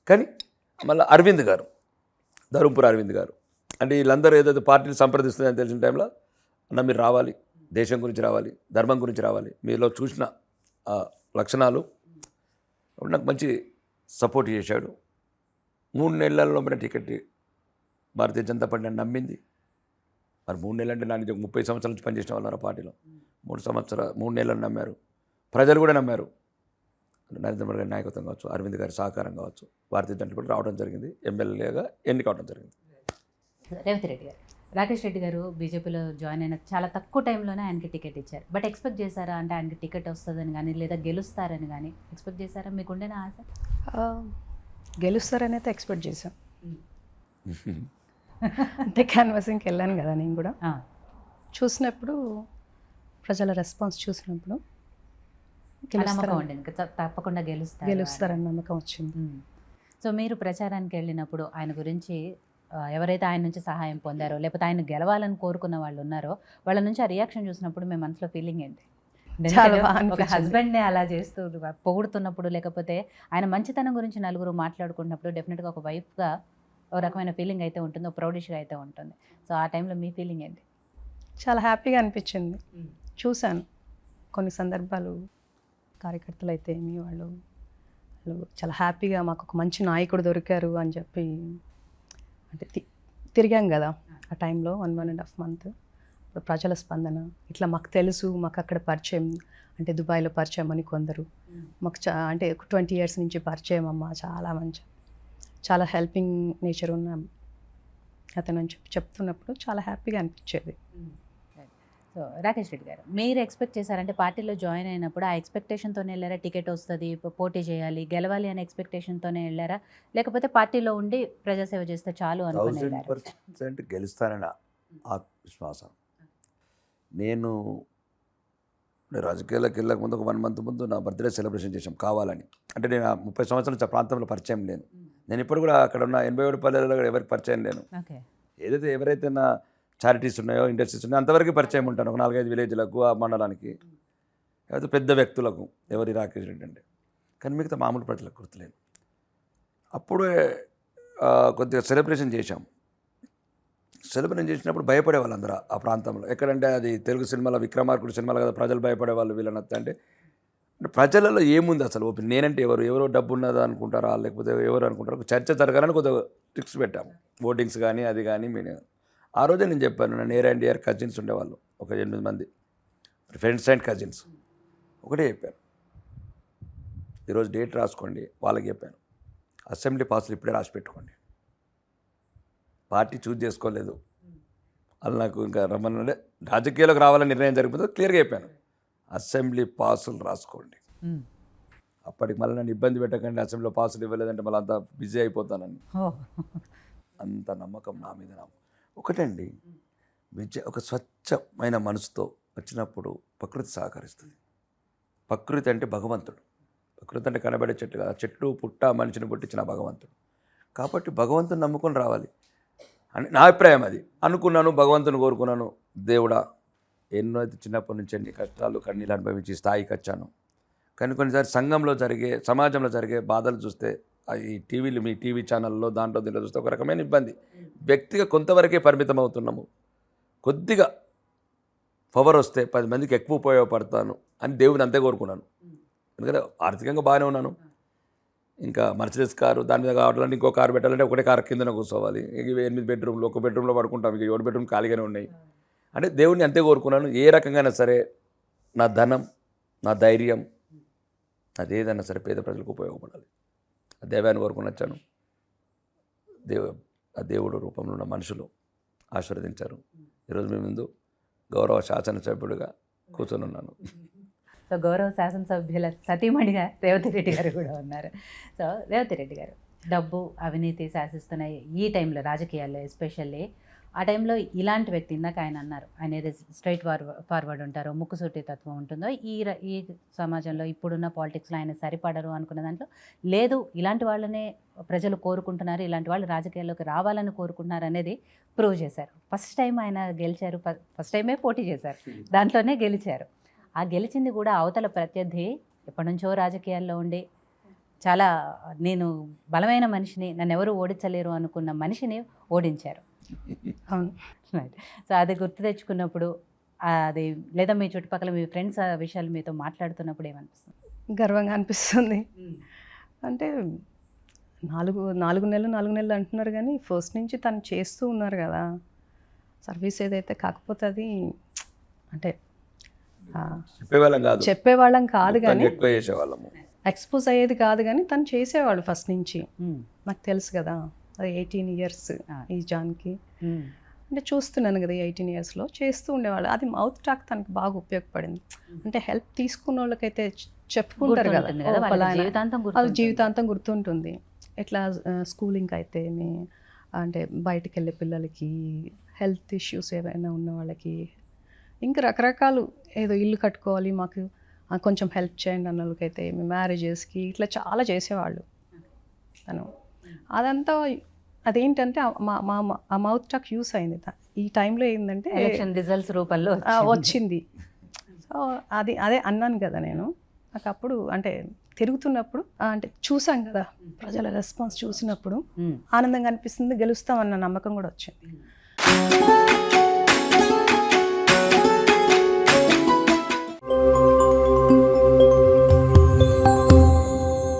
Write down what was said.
కానీ మళ్ళీ అరవింద్ గారు, ధర్మపురి అరవింద్ గారు, అంటే వీళ్ళందరూ ఏదైతే పార్టీని సంప్రదిస్తుందని తెలిసిన టైంలో అన్న మీరు రావాలి, దేశం గురించి రావాలి, ధర్మం గురించి రావాలి, మీలో చూసిన ఆ లక్షణాలు నాకు మంచి సపోర్ట్ చేశాడు. 3 నెలల్లో మన టికెట్ భారతీయ జనతా పార్టీ నన్ను నమ్మింది. మరి 3 నెలలు అంటే నాకు 30 సంవత్సరాల నుంచి పనిచేసిన వాళ్ళు పార్టీలో 3 నెలలు నమ్మారు. ప్రజలు కూడా నమ్మారు. నరేంద్ర మోడీ గారి నాయకత్వం కావచ్చు, అరవింద్ గారి సహకారం కావచ్చు, భారతీయ జనతా పార్టీ రావడం జరిగింది, ఎమ్మెల్యేగా ఎన్నికవడం జరిగింది. రేవంత్ రెడ్డి గారు, రాకేష్ రెడ్డి గారు బీజేపీలో జాయిన్ అయిన చాలా తక్కువ టైంలోనే ఆయనకి టికెట్ ఇచ్చారు. బట్ ఎక్స్పెక్ట్ చేశారా అంటే ఆయనకి టికెట్ వస్తుందని కానీ లేదా గెలుస్తారని కానీ ఎక్స్పెక్ట్ చేశారా? మీకుండేనా ఆశ? గెలుస్తారని అయితే ఎక్స్పెక్ట్ చేశాం. అంటే క్యాన్వాసింగ్కి వెళ్ళాను కదా నేను కూడా. చూసినప్పుడు ప్రజల రెస్పాన్స్ చూసినప్పుడు నమ్మకం ఉండింది తప్పకుండా గెలుస్తారని నమ్మకం వచ్చింది. సో మీరు ప్రచారానికి వెళ్ళినప్పుడు ఆయన గురించి ఎవరైతే ఆయన నుంచి సహాయం పొందారో లేకపోతే ఆయన గెలవాలని కోరుకున్న వాళ్ళు ఉన్నారో వాళ్ళ నుంచి ఆ రియాక్షన్ చూసినప్పుడు మీ మనసులో ఫీలింగ్ ఏంటి? ఒక హస్బెండ్ని అలా చేస్తూ పొగుడుతున్నప్పుడు లేకపోతే ఆయన మంచితనం గురించి నలుగురు మాట్లాడుకున్నప్పుడు డెఫినెట్గా ఒక వైఫ్గా ఒక రకమైన ఫీలింగ్ అయితే ఉంటుంది, ఒక ప్రౌడిష్గా అయితే ఉంటుంది. సో ఆ టైంలో మీ ఫీలింగ్ ఏంటి? చాలా హ్యాపీగా అనిపించింది. చూశాను కొన్ని సందర్భాలు కార్యకర్తలు అయితే వాళ్ళు చాలా హ్యాపీగా మాకు ఒక మంచి నాయకుడు దొరికారు అని చెప్పి అంటే తిరిగాం కదా ఆ టైంలో 1.5 మంత్. ఇప్పుడు ప్రజల స్పందన ఇట్లా మాకు తెలుసు, మాకు అక్కడ పరిచయం అంటే దుబాయ్లో పరిచయం అని కొందరు మాకు అంటే 20 years నుంచి పరిచయం అమ్మ, చాలా మంచి చాలా హెల్పింగ్ నేచర్ ఉన్న అతను అని చెప్తున్నప్పుడు చాలా హ్యాపీగా అనిపించేది. సో రాకేష్ రెడ్డి గారు, మీరు ఎక్స్పెక్ట్ చేశారంటే పార్టీలో జాయిన్ అయినప్పుడు ఆ ఎక్స్పెక్టేషన్తోనే వెళ్ళారా? టికెట్ వస్తుంది, పోటీ చేయాలి, గెలవాలి అనే ఎక్స్పెక్టేషన్తోనే వెళ్ళారా? లేకపోతే పార్టీలో ఉండి ప్రజాసేవ చేస్తే చాలు అనుకుని 100% గెలుస్తానని ఆత్మవిశ్వాసం. నేను రాజకీయాలకు వెళ్ళక ముందు ఒక 1 month ముందు నా బర్త్డే సెలబ్రేషన్ చేసాం కావాలని. అంటే నేను 30 సంవత్సరాల ప్రాంతంలో పరిచయం లేను. నేను ఇప్పుడు కూడా అక్కడ ఉన్న 87 పల్లెలలో ఎవరికి పరిచయం లేను. ఏదైతే ఎవరైతే నా చారిటీస్ ఉన్నాయో, ఇండస్ట్రీస్ ఉన్నాయో అంతవరకు పరిచయం ఉంటాను. ఒక 4-5 విలేజ్లకు, ఆ మండలానికి, లేకపోతే పెద్ద వ్యక్తులకు ఎవరి రాకేష్ రెడ్డి అంటే. కానీ మిగతా మామూలు ప్రజలకు గుర్తులేదు. అప్పుడే కొద్దిగా సెలబ్రేషన్ చేశాం. సెలబ్రేషన్ చేసినప్పుడు భయపడే వాళ్ళందరూ ఆ ప్రాంతంలో. ఎక్కడంటే అది తెలుగు సినిమాలో విక్రమార్కుడు సినిమాలో కదా ప్రజలు భయపడేవాళ్ళు వీళ్ళనత్త. అంటే ప్రజలలో ఏముంది అసలు? నేనంటే ఎవరో డబ్బు ఉన్నదా అనుకుంటారా, లేకపోతే ఎవరు అనుకుంటారు? ఒక చర్చ జరగాలని కొద్దిగా ట్రిక్స్ పెట్టాము, ఓటింగ్స్ కానీ అది కానీ. ఆ రోజే నేను చెప్పాను, నా నియర్ అండ్ డియర్ కజిన్స్ ఉండేవాళ్ళు ఒక 8 మంది ఫ్రెండ్స్ అండ్ కజిన్స్. ఒకటే చెప్పాను, ఈరోజు డేట్ రాసుకోండి. వాళ్ళకి చెప్పాను, అసెంబ్లీ పాసులు ఇప్పుడే రాసి పెట్టుకోండి. పార్టీ చూజ్ చేసుకోలేదు వాళ్ళు, నాకు ఇంకా రమ్మనంటే రాజకీయాలకు రావాలని నిర్ణయం జరిగిపోతే క్లియర్గా చెప్పాను, అసెంబ్లీ పాసులు రాసుకోండి. అప్పటికి మళ్ళీ నన్ను ఇబ్బంది పెట్టకండి, అసెంబ్లీలో పాసులు ఇవ్వలేదంటే మళ్ళీ అంత బిజీ అయిపోతానని. అంత నమ్మకం నా మీద. ఒకటండి, ఒక స్వచ్ఛమైన మనసుతో వచ్చినప్పుడు ప్రకృతి సహకరిస్తుంది. ప్రకృతి అంటే భగవంతుడు. ప్రకృతి అంటే కనబడే చెట్టు కదా, చెట్టు పుట్ట మనిషిని పుట్టించిన భగవంతుడు. కాబట్టి భగవంతుని నమ్ముకొని రావాలి అని నా అభిప్రాయం. అది అనుకున్నాను, భగవంతుని కోరుకున్నాను. దేవుడా, ఎన్నో అయితే చిన్నప్పటి నుంచి అన్ని కష్టాలు కన్నీళ్ళు అనుభవించి స్థాయికి వచ్చాను. కానీ కొన్నిసారి సంఘంలో జరిగే, సమాజంలో జరిగే బాధలు చూస్తే, ఈ టీవీలు, మీ టీవీ ఛానల్లో దాంట్లో దీంట్లో చూస్తే ఒక రకమైన ఇబ్బంది. వ్యక్తిగా కొంతవరకే పరిమితం అవుతున్నాము. కొద్దిగా పవర్ వస్తే 10 మందికి ఎక్కువ ఉపయోగపడతాను అని దేవుని అంతే కోరుకున్నాను. ఎందుకంటే ఆర్థికంగా బాగానే ఉన్నాను. ఇంకా మర్సిడెస్ కారు, దాని మీద కావాలంటే ఇంకో కారు పెట్టాలంటే ఒకటే కారు కిందనే కూర్చోవాలి. 8 బెడ్రూమ్లు, ఒక బెడ్రూమ్లో పడుకుంటాం, ఇక 7 బెడ్రూమ్ ఖాళీగానే ఉన్నాయి. అంటే దేవుడిని అంతే కోరుకున్నాను. ఏ రకంగా సరే నా ధనం, నా ధైర్యం, అదేదైనా సరే పేద ప్రజలకు ఉపయోగపడాలి. ఆ దైవాన్ని కోరుకుని వచ్చాను. ఆ దేవుడు రూపంలో ఉన్న మనుషులు ఆశీర్వదించారు. ఈరోజు మీ ముందు గౌరవ శాసనసభ్యుడిగా కూర్చొని ఉన్నాను. సో గౌరవ శాసనసభ్యుల సతీమణిగా రేవంత్ రెడ్డి గారు కూడా ఉన్నారు. సో రేవంత్ రెడ్డి గారు, డబ్బు, అవినీతి శాసిస్తున్న ఈ టైంలో రాజకీయాల్లో ఎస్పెషల్లీ ఆ టైంలో ఇలాంటి వ్యక్తి, ఇందాక ఆయన అన్నారు, ఆయన ఏదో స్ట్రైట్ ఫార్వర్డ్ ఉంటారో, ముక్కుసూటి తత్వం ఉంటుందో, ఈ సమాజంలో ఇప్పుడున్న పాలిటిక్స్లో ఆయన సరిపడరు అనుకున్న దాంట్లో లేదు, ఇలాంటి వాళ్ళనే ప్రజలు కోరుకుంటున్నారు, ఇలాంటి వాళ్ళు రాజకీయాల్లోకి రావాలని కోరుకుంటున్నారు అనేది ప్రూవ్ చేశారు. ఫస్ట్ టైం ఆయన గెలిచారు, ఫస్ట్ టైమే పోటీ చేశారు, దాంట్లోనే గెలిచారు. ఆ గెలిచింది కూడా అవతల ప్రత్యర్థి ఎప్పటి నుంచో రాజకీయాల్లో ఉండి చాలా నేను బలమైన మనిషిని, నన్ను ఎవరు ఓడించలేరు అనుకున్న మనిషిని ఓడించారు. అవును. రైట్. సో అది గుర్తు తెచ్చుకున్నప్పుడు అది, లేదా మీ చుట్టుపక్కల మీ ఫ్రెండ్స్ ఆ విషయాలు మీతో మాట్లాడుతున్నప్పుడు ఏమనిపిస్తుంది? గర్వంగా అనిపిస్తుంది. అంటే 4 నెలలు అంటున్నారు కానీ ఫస్ట్ నుంచి తను చేస్తూ ఉన్నారు కదా సర్వీస్. ఏదైతే కాకపోతే అది అంటే చెప్పేవాళ్ళం కాదు, చెప్పేవాళ్ళం కాదు కానీ ఎక్కువ చేసేవాళ్ళము, ఎక్స్పోజ్ అయ్యేది కాదు కానీ తను చేసేవాళ్ళు ఫస్ట్ నుంచి. నాకు తెలుసు కదా, అది 18 ఇయర్స్ ఈ జాన్కి. అంటే చూస్తున్నాను కదా 18 ఇయర్స్లో చేస్తూ ఉండేవాళ్ళు. అది మౌత్ టాక్ తనకి బాగా ఉపయోగపడింది. అంటే హెల్ప్ తీసుకున్న వాళ్ళకైతే చెప్పుకుంటారు కదా, అది జీవితాంతం గుర్తుంటుంది. ఎట్లా స్కూలింగ్ అయితే అంటే బయటికి వెళ్ళే పిల్లలకి, హెల్త్ ఇష్యూస్ ఏవైనా ఉన్న వాళ్ళకి, ఇంకా రకరకాలు, ఏదో ఇల్లు కట్టుకోవాలి మాకు కొంచెం హెల్ప్ చేయండి అన్న వాళ్ళకైతే, మ్యారేజెస్కి ఇట్లా చాలా చేసేవాళ్ళు తను. అదంతా అదేంటంటే ఆ మౌత్ టాక్ యూస్ అయింది ఈ టైంలో. ఏంటంటే ఎలక్షన్ రిజల్ట్స్ రూపంలో వచ్చింది. సో అదే అన్నాను కదా నేను. నాకు అప్పుడు అంటే తిరుగుతున్నప్పుడు అంటే చూసాం కదా ప్రజల రెస్పాన్స్ చూసినప్పుడు ఆనందంగా అనిపిస్తుంది, గెలుస్తామన్న నమ్మకం కూడా వచ్చింది.